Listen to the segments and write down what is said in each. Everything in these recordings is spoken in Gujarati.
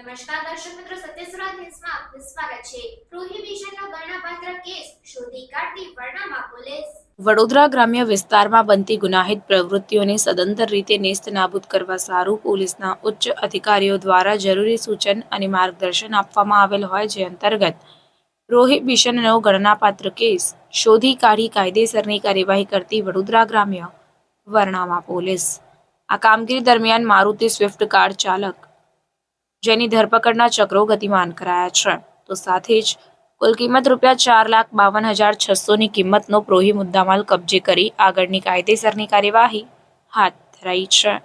નમસ્કાર દર્શક મિત્રો, સત્યસ્વરાજ ન્યૂઝમાં આપનું સ્વાગત છે। પ્રોહિબિશનનો ગણનાપાત્ર કેસ શોધી કાઢતી વરણામા પોલીસ। વડોદરા ગ્રામ્ય વિસ્તારમાં બનતી ગુનાહિત પ્રવૃત્તિઓને સદંતર રીતે નેસ્તનાબૂદ કરવા સારું પોલીસના ઉચ્ચ અધિકારીઓ દ્વારા જરૂરી સૂચન અને માર્ગદર્શન આપવામાં આવેલ હોય, જે અંતર્ગત પ્રોહિબિશનનો ગણનાપાત્ર કેસ શોધી કાઢી કાયદેસરની કાર્યવાહી કરતી વડોદરા ગ્રામ્ય વરણામા પોલીસ। આ કામગીરી દરમિયાન મારુતિ સ્વિફ્ટ કાર ચાલક જેની ધરપકડના ચક્રો ગતિમાન કરાયા છે, તો સાથે જ કુલ કિંમત ₹4,52,600ની કિંમતનો પ્રોહી મુદ્દામાલ કબજે કરી આગળની કાયદેસરની કાર્યવાહી હાથ ધરાઈ છે।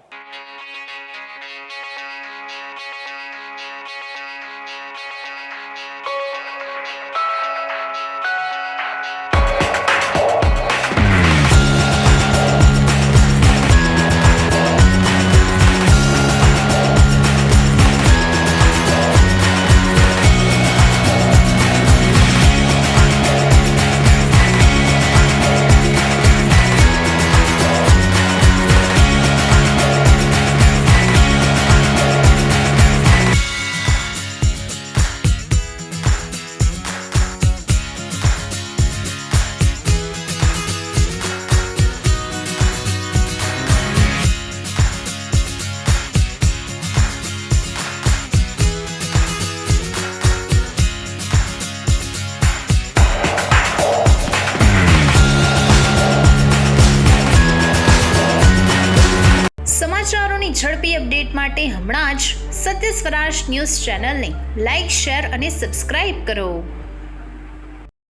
સમાચારોની ઝડપી અપડેટ માટે હમણાં જ સત્ય સ્વરાજ ન્યૂઝ ચેનલને લાઇક, શેર અને સબસ્ક્રાઇબ કરો।